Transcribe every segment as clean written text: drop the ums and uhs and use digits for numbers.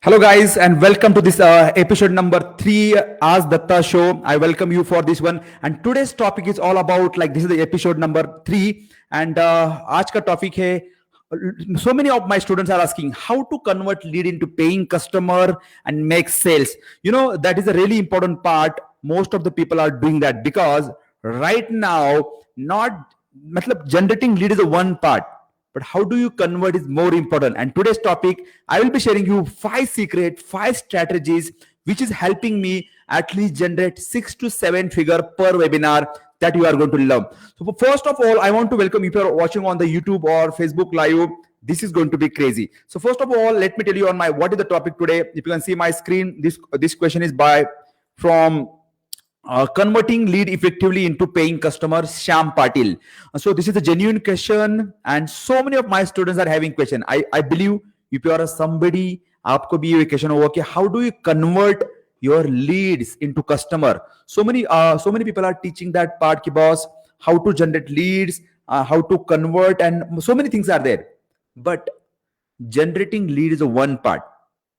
Hello, guys, and welcome to this episode number 3, Ask Datta Show. I welcome you for this one. And today's topic is all about this is the episode number 3. And आज का topic है, so many of my students are asking how to convert lead into paying customer and make sales. You know, that is a really important part. Most of the people are doing that because right now, not matlab, generating lead is the one part. But how do you convert is more important. And today's topic, I will be sharing you 5 strategies which is helping me at least generate 6 to 7 figure per webinar that you are going to love. So first of all, I want to welcome if you are watching on the YouTube or Facebook live. This is going to be crazy. So first of all, let me tell you on my what is the topic today. If you can see my screen, this question is from converting lead effectively into paying customers, Sham Patil. So this is a genuine question, and so many of my students are having question. I believe if you are somebody, आपको भी ये question होगा कि how do you convert your leads into customer? So many people are teaching that part कि boss, how to generate leads, how to convert, and so many things are there. But generating lead is one part,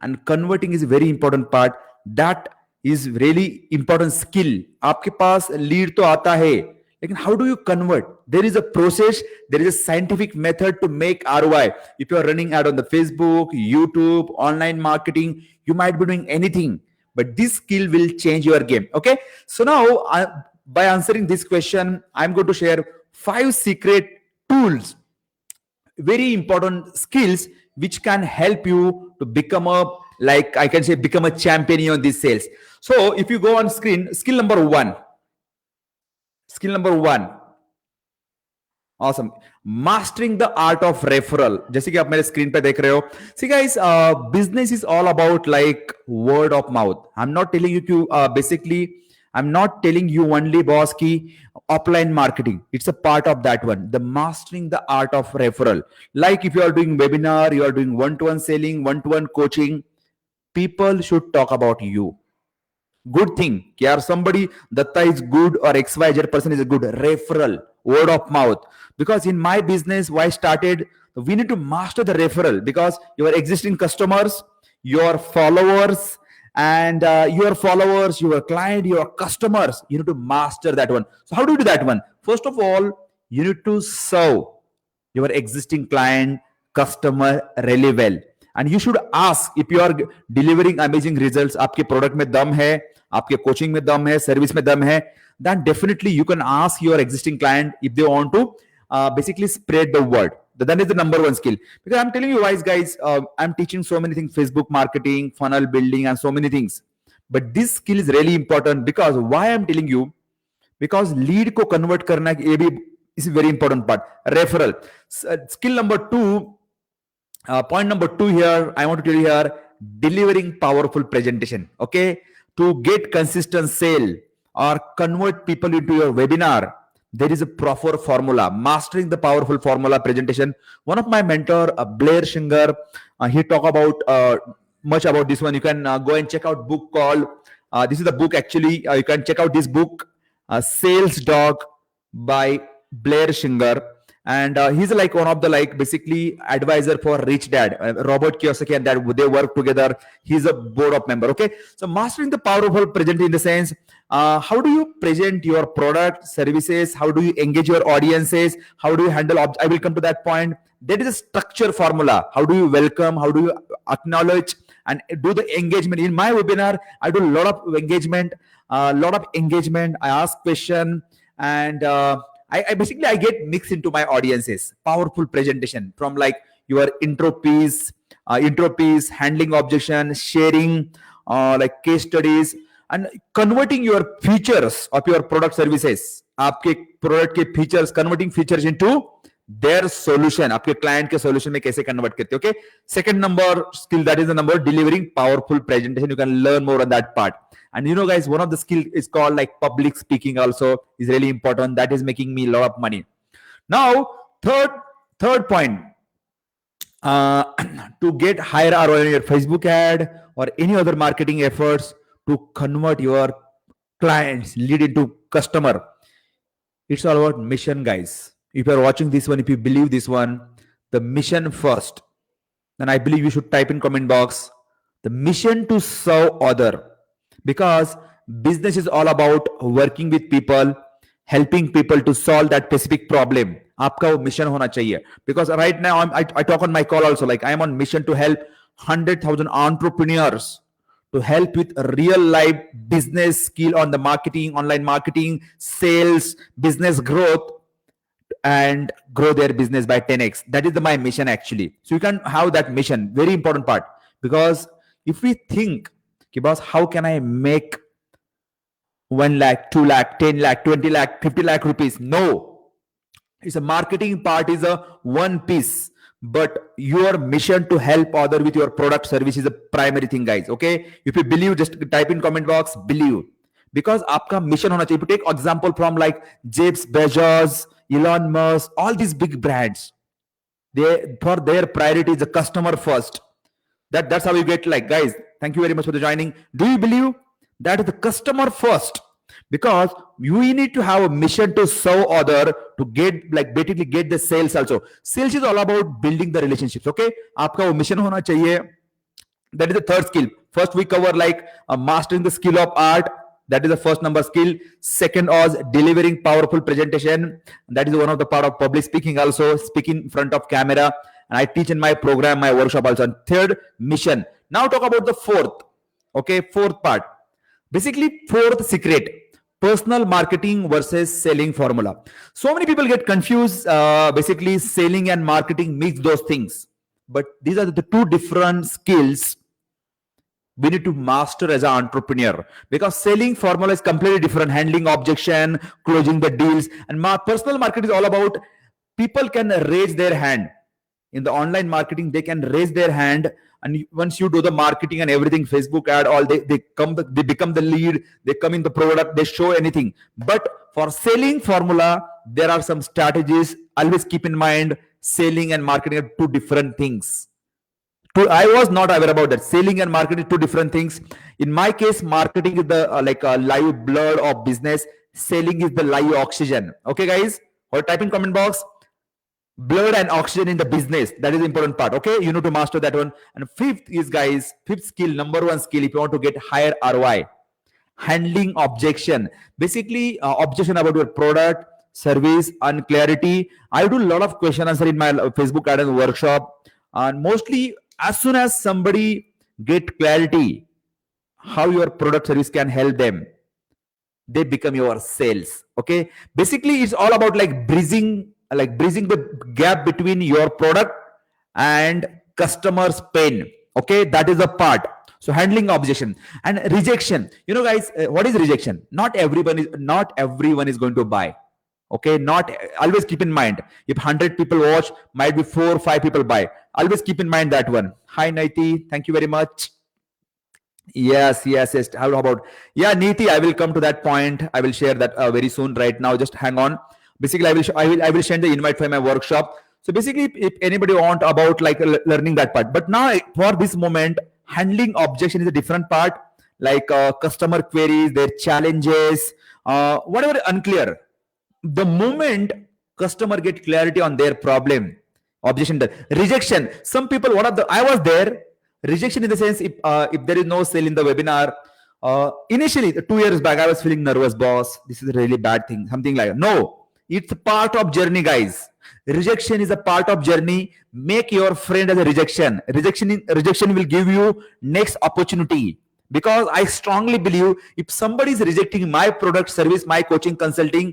and converting is a very important part. That is really important skill. आपके पास lead तो आता है, लेकिन how do you convert? There is a process, there is a scientific method to make ROI. If you are running ad on the Facebook, YouTube, online marketing, you might be doing anything, but this skill will change your game. Okay, so now by answering this question, I'm going to share 5 secret tools, very important skills which can help you to become become a champion on these sales. So if you go on screen, skill number one, awesome, mastering the art of referral. जैसे कि आप मेरे screen पे देख रहे हो. See guys, business is all about like word of mouth. I'm not telling you to I'm not telling you only boss ki offline marketing. It's a part of that one. The mastering the art of referral. Like if you are doing webinar, you are doing one-to-one selling, one-to-one coaching, people should talk about you. Good thing. Yaar, somebody Datta is good or XYZ person is a good referral, word of mouth. Because in my business, why I started, we need to master the referral because your existing customers, your followers, and your client, your customers, you need to master that one. So how do you do that one? First of all, you need to serve your existing client, customer really well. And you should ask if you are delivering amazing results, आपके product में दम है, आपके coaching में दम है, service में दम है, then definitely you can ask your existing client if they want to basically spread the word. That is the number one skill. Because I'm telling you guys, I'm teaching so many things, Facebook marketing, funnel building, and so many things. But this skill is really important because why I'm telling you, because lead को convert करना ये भी is a very important part. Referral. Skill number 2, point number 2 here, I want to tell you here, delivering powerful presentation. Okay, to get consistent sale or convert people into your webinar, there is a proper formula, mastering the powerful formula presentation. One of my mentor, Blair Shinger, he talk about much about this one. You can go and check out book called, this is the book actually, you can check out this book, Sales Dog by Blair Shinger. And he's like one of the basically advisor for Rich Dad, Robert Kiyosaki, and that they work together. He's a board of member. Okay, so mastering the powerful presentation in the sense, how do you present your product, services? How do you engage your audiences? How do you handle? I will come to that point. There is a structure formula. How do you welcome? How do you acknowledge and do the engagement? In my webinar, I do a lot of engagement. I ask question and. I basically I get mixed into my audiences. Powerful presentation from like your intro piece, handling objection, sharing, like case studies, and converting your features of your product services. आपके product के features, converting features into their solution. आपके client के solution में कैसे convert करते? Okay. Second number skill, that is the number, delivering powerful presentation. You can learn more on that part. And you know, guys, one of the skill is called like public speaking. Also is really important. That is making me a lot of money. Now, third point, to get higher ROI on your Facebook ad or any other marketing efforts to convert your clients, lead into customer. It's all about mission, guys. If you're watching this one, if you believe this one, the mission first, then I believe you should type in comment box the mission to serve other, because business is all about working with people, helping people to solve that specific problem. आपका वो mission होना चाहिए. Because right now I talk on my call also, like I am on mission to help 100,000 entrepreneurs to help with real life business skill on the marketing, online marketing, sales, business growth, and grow their business by 10x. That is my mission actually. So you can have that mission, very important part. Because if we think, okay, boss, how can I make 1 lakh, 2 lakh, 10 lakh, 20 lakh, 50 lakh rupees? No, it's a marketing part is a one piece, but your mission to help other with your product service is a primary thing, guys. Okay, if you believe, just type in comment box believe, because आपका mission होना चाहिए. If you take example from like Jeff Bezos, Elon Musk, all these big brands, they for their priority is the customer first. That's how you get, like, guys, thank you very much for the joining. Do you believe that is the customer first? Because we need to have a mission to serve other, to get, like, basically get the sales also. Sales is all about building the relationships. Okay, आपका वो mission होना चाहिए. That is the third skill. First we cover like mastering the skill of art. That is the first number skill. Second was delivering powerful presentation. That is one of the part of public speaking also, speaking in front of camera. And I teach in my program, my workshop also. And third, mission. Now talk about the fourth. Okay, fourth part. Basically, fourth secret. Personal marketing versus selling formula. So many people get confused. Basically, selling and marketing mix those things. But these are the two different skills we need to master as an entrepreneur, because selling formula is completely different. Handling objection, closing the deals, and personal marketing is all about people can raise their hand. In the online marketing, they can raise their hand, and once you do the marketing and everything, Facebook ad, all they become the lead, they come in the product, they show anything. But for selling formula, there are some strategies. Always keep in mind, selling and marketing are two different things. I was not aware about that. Selling and marketing, two different things. In my case, marketing is the like a live blood of business. Selling is the live oxygen. Okay, guys? Or type in comment box. Blood and oxygen in the business. That is the important part. Okay, you need to master that one. And fifth is, guys, fifth skill, number one skill, if you want to get higher ROI, handling objection. Basically, objection about your product, service, and clarity. I do a lot of question answer in my Facebook ad and workshop, and mostly, as soon as somebody get clarity how your product service can help them, they become your sales. Okay, basically it's all about like bridging the gap between your product and customer's pain. Okay, that is the part. So handling objection and rejection. You know, guys, what is rejection? Not everyone is going to buy. Okay, not always keep in mind, if 100 people watch, might be 4 or 5 people buy. Always keep in mind that one. Hi Niti, thank you very much. Yes. How about, yeah, Niti, I will come to that point. I will share that very soon. Right now, just hang on. Basically, I will send the invite for my workshop. So basically, if anybody want about like learning that part, but now for this moment, handling objection is a different part. Like customer queries, their challenges, whatever unclear. The moment customer get clarity on their problem, objection done. Rejection. Some people, I was there. Rejection in the sense, if there is no sale in the webinar, initially 2 years back, I was feeling nervous, boss. This is a really bad thing. Something like that. No, it's a part of journey, guys. Rejection is a part of journey. Make your friend as a rejection. Rejection will give you next opportunity. Because I strongly believe if somebody is rejecting my product, service, my coaching, consulting,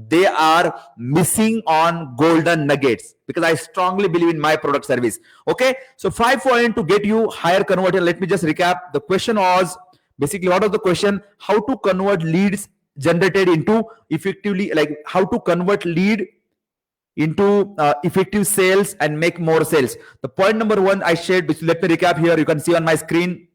they are missing on golden nuggets, because I strongly believe in my product service. Okay, so 5 points to get you higher converter. Let me just recap. The question was basically, what was the question? How to convert leads generated into effectively, like how to convert lead into effective sales and make more sales. The point number 1 I shared, which let me recap here. You can see on my screen.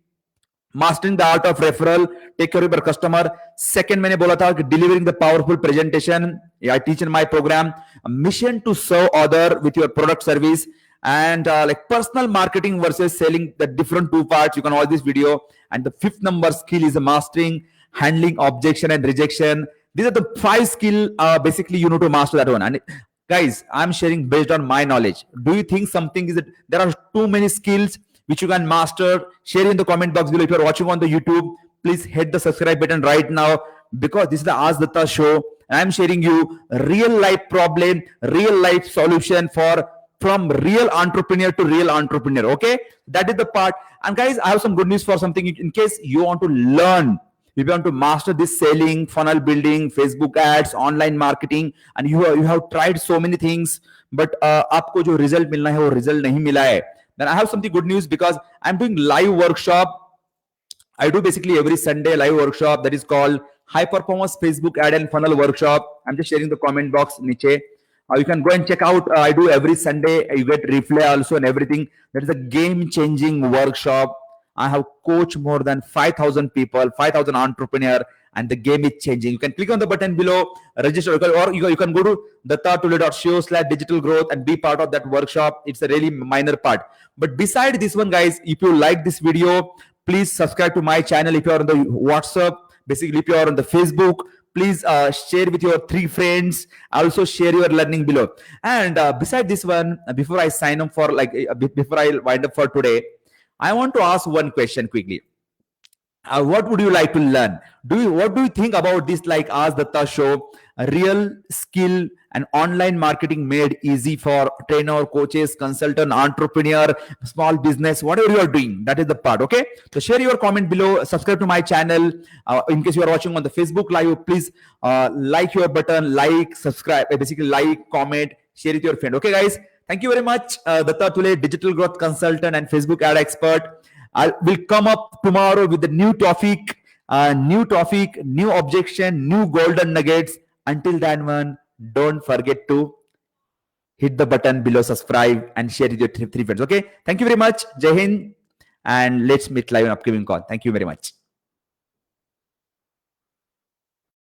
Mastering the art of referral, take care of your customer. Second, मैंने बोला था delivering the powerful presentation. I teach in my program. A mission to serve other with your product service, and like personal marketing versus selling, the different two parts. You can watch this video. And the fifth number skill is mastering handling objection and rejection. These are the 5 skill. Basically, you need to master that one. And guys, I'm sharing based on my knowledge. Do you think something is that there are too many skills? which you can master. Share in the comment box below. If you're watching on the YouTube, please hit the subscribe button right now, because this is the Ask Datta show. And I'm sharing you real life problem, real life solution for from real entrepreneur to real entrepreneur. Okay, that is the part. And guys, I have some good news for something in case you want to learn. If you want to master this selling, funnel building, Facebook ads, online marketing, and you have tried so many things, but आपको जो result मिलना है वो result नहीं मिला है, then I have something good news, because I'm doing live workshop. I do basically every Sunday live workshop that is called High Performance Facebook Ad and Funnel Workshop. I'm just sharing the comment box niche. You can go and check out. I do every Sunday. You get replay also and everything. That is a game-changing workshop. I have coached more than 5,000 people, 5,000 entrepreneurs, and the game is changing. You can click on the button below, register, or you can go to dattatoole.show/digital growth and be part of that workshop. It's a really minor part. But beside this one, guys, if you like this video, please subscribe to my channel. If you are on the WhatsApp, basically if you are on the Facebook, please share with your 3 friends. Also share your learning below. And beside this one, before I sign up for before I wind up for today, I want to ask one question quickly. What would you like to learn? What do you think about this Ask Datta show? A real skill and online marketing made easy for trainer, coaches, consultant, entrepreneur, small business, whatever you are doing. That is the part. Okay. So share your comment below. Subscribe to my channel. In case you are watching on the Facebook Live, please like your button, subscribe, basically comment, share with your friend. Okay, guys. Thank you very much. Datta Toole, digital growth consultant and Facebook ad expert. I will come up tomorrow with a new topic, new objection, new golden nuggets. Until then, one, don't forget to hit the button below, subscribe, and share with your 3 friends. Okay. Thank you very much. Jai Hind, and let's meet live on upcoming call. Thank you very much.